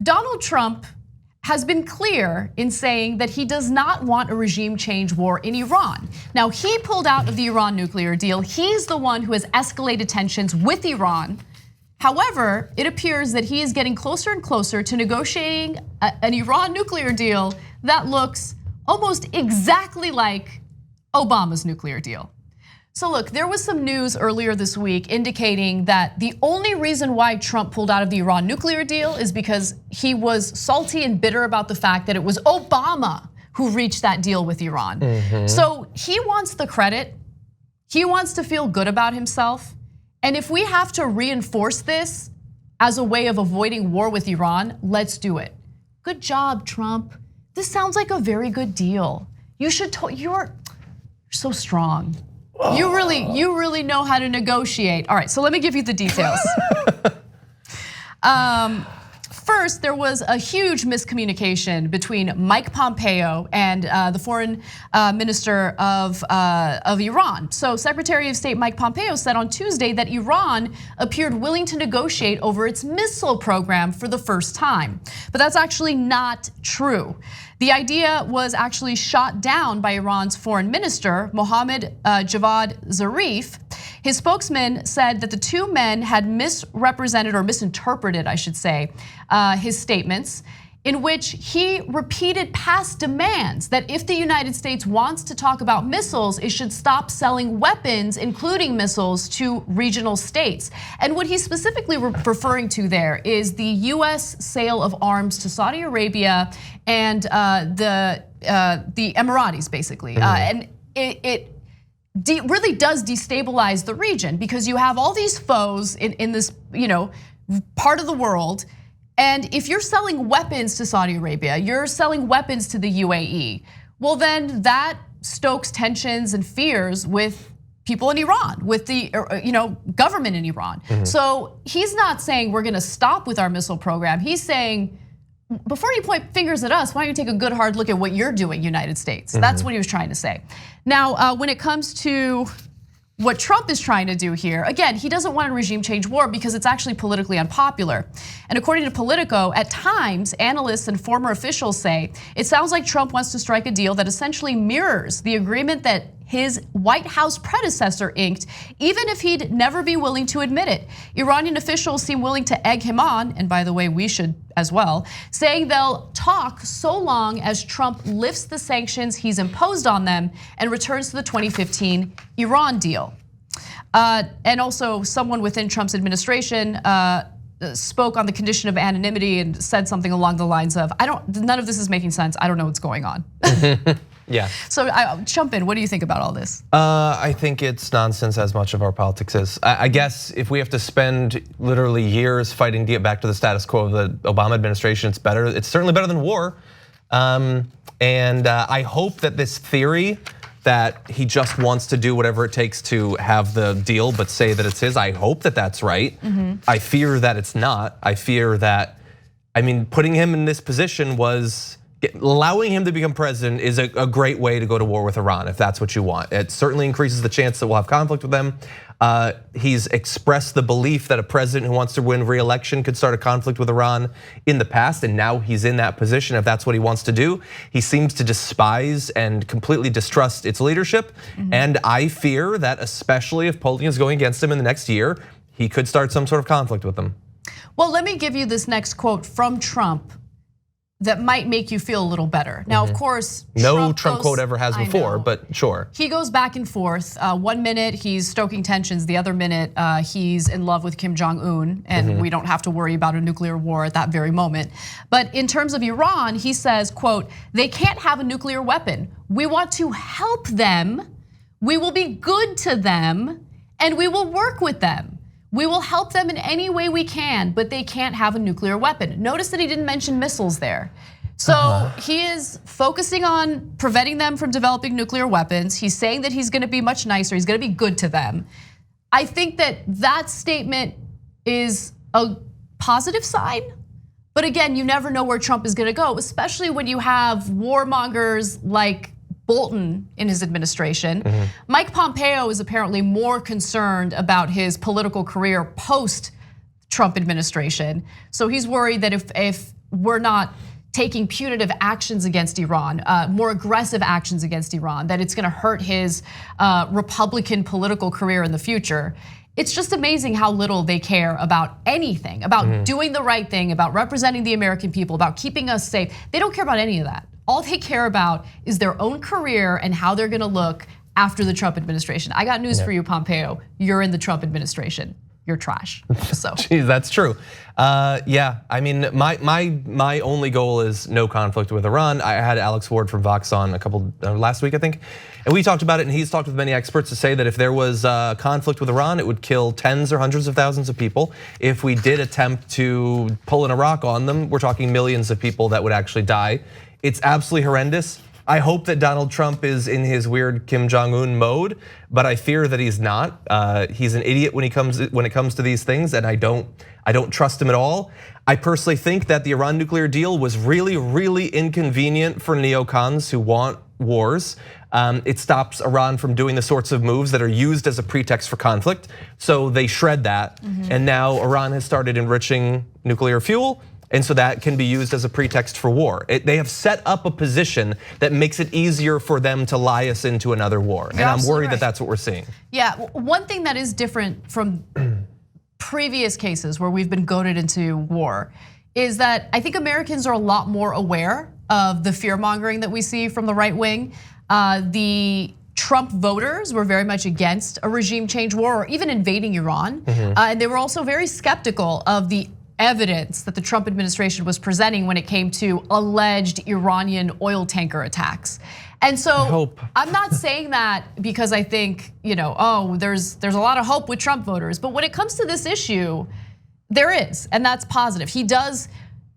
Donald Trump has been clear in saying that he does not want a regime change war in Iran. Now, he pulled out of the Iran nuclear deal. He's the one who has escalated tensions with Iran. However, it appears that he is getting closer and closer to negotiating an Iran nuclear deal that looks almost exactly like Obama's nuclear deal. So look, there was some news earlier this week indicating that the only reason why Trump pulled out of the Iran nuclear deal is because he was salty and bitter about the fact that it was Obama who reached that deal with Iran. So he wants the credit. He wants to feel good about himself. And if we have to reinforce this as a way of avoiding war with Iran, let's do it. Good job, Trump. This sounds like a very good deal. You're so strong. You really know how to negotiate. All right, so let me give you the details. First, there was a huge miscommunication between Mike Pompeo and the foreign minister of Iran. So Secretary of State Mike Pompeo said on Tuesday that Iran appeared willing to negotiate over its missile program for the first time. But that's actually not true. The idea was actually shot down by Iran's foreign minister, Mohammad Javad Zarif. His spokesman said that the two men had misrepresented or misinterpreted, I should say, his statements, in which he repeated past demands that if the United States wants to talk about missiles, it should stop selling weapons, including missiles, to regional states. And what he's specifically referring to there is the US sale of arms to Saudi Arabia and the Emiratis, basically. And it really does destabilize the region because you have all these foes in this part of the world. And if you're selling weapons to Saudi Arabia, you're selling weapons to the UAE, well then that stokes tensions and fears with people in Iran, with the government in Iran. So he's not saying we're gonna stop with our missile program. He's saying, before you point fingers at us, why don't you take a good hard look at what you're doing, United States? That's what he was trying to say. Now, when it comes to what Trump is trying to do here, again, he doesn't want a regime change war because it's actually politically unpopular. And according to Politico, at times, analysts and former officials say it sounds like Trump wants to strike a deal that essentially mirrors the agreement that his White House predecessor inked, even if he'd never be willing to admit it. Iranian officials seem willing to egg him on, and by the way, we should as well, saying they'll talk so long as Trump lifts the sanctions he's imposed on them and returns to the 2015 Iran deal. And also someone within Trump's administration spoke on the condition of anonymity and said something along the lines of, none of this is making sense, I don't know what's going on. Yeah. So jump in, what do you think about all this? I think it's nonsense, as much of our politics is. I guess if we have to spend literally years fighting to get back to the status quo of the Obama administration, it's better. It's certainly better than war. And I hope that this theory that he just wants to do whatever it takes to have the deal, but say that it's his, I hope that that's right. I fear that it's not. I fear that, putting him in this position was, allowing him to become president is a great way to go to war with Iran, if that's what you want. It certainly increases the chance that we'll have conflict with them. He's expressed the belief that a president who wants to win re-election could start a conflict with Iran in the past, and now he's in that position if that's what he wants to do. He seems to despise and completely distrust its leadership, and I fear that especially if polling is going against him in the next year, he could start some sort of conflict with them. Well, let me give you this next quote from Trump that might make you feel a little better. Now, of course, no Trump quote ever has before, but sure. He goes back and forth. 1 minute he's stoking tensions, the other minute he's in love with Kim Jong-un, and we don't have to worry about a nuclear war at that very moment. But in terms of Iran, he says, quote, "They can't have a nuclear weapon. We want to help them. We will be good to them, and we will work with them. We will help them in any way we can, but they can't have a nuclear weapon." Notice that he didn't mention missiles there. So he is focusing on preventing them from developing nuclear weapons. He's saying that he's gonna be much nicer, he's gonna be good to them. I think that statement is a positive sign, but again, you never know where Trump is gonna go, especially when you have warmongers like Bolton in his administration. Mike Pompeo is apparently more concerned about his political career post-Trump administration. So he's worried that if we're not taking punitive actions against Iran, more aggressive actions against Iran, that it's gonna hurt his Republican political career in the future. It's just amazing how little they care about anything, about doing the right thing, about representing the American people, about keeping us safe. They don't care about any of that. All they care about is their own career and how they're gonna look after the Trump administration. I got news for you, Pompeo. You're in the Trump administration. You're trash. So, Jeez, that's true. Yeah, I mean, my only goal is no conflict with Iran. I had Alex Ward from Vox on last week, I think, and we talked about it. And he's talked with many experts to say that if there was conflict with Iran, it would kill tens or hundreds of thousands of people. If we did attempt to pull an Iraq on them, we're talking millions of people that would actually die. It's absolutely horrendous. I hope that Donald Trump is in his weird Kim Jong-un mode, but I fear that he's not. He's an idiot when it comes to these things, and I don't trust him at all. I personally think that the Iran nuclear deal was really, really inconvenient for neocons who want wars. It stops Iran from doing the sorts of moves that are used as a pretext for conflict. So they shred that, and now Iran has started enriching nuclear fuel. And so that can be used as a pretext for war. They have set up a position that makes it easier for them to lie us into another war. And I'm worried that that's what we're seeing. Yeah, one thing that is different from previous cases where we've been goaded into war is that I think Americans are a lot more aware of the fear mongering that we see from the right wing. The Trump voters were very much against a regime change war or even invading Iran. And they were also very skeptical of the evidence that the Trump administration was presenting when it came to alleged Iranian oil tanker attacks. And so I'm not saying that because I think, there's a lot of hope with Trump voters, but when it comes to this issue, there is, and that's positive. He does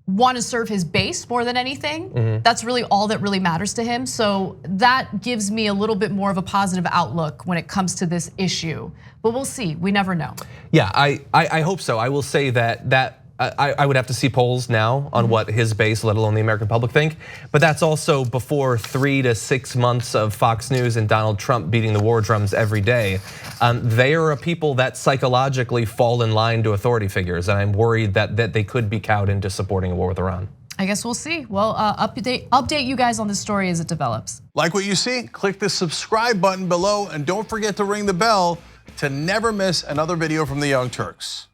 want to serve his base more than anything. That's really all that really matters to him. So that gives me a little bit more of a positive outlook when it comes to this issue. But we'll see, we never know. Yeah, I hope so. I will say that I would have to see polls now on what his base, let alone the American public, think. But that's also before 3 to 6 months of Fox News and Donald Trump beating the war drums every day. They are a people that psychologically fall in line to authority figures, and I'm worried that they could be cowed into supporting a war with Iran. I guess we'll see. Well, update you guys on this story as it develops. Like what you see? Click the subscribe button below and don't forget to ring the bell to never miss another video from the Young Turks.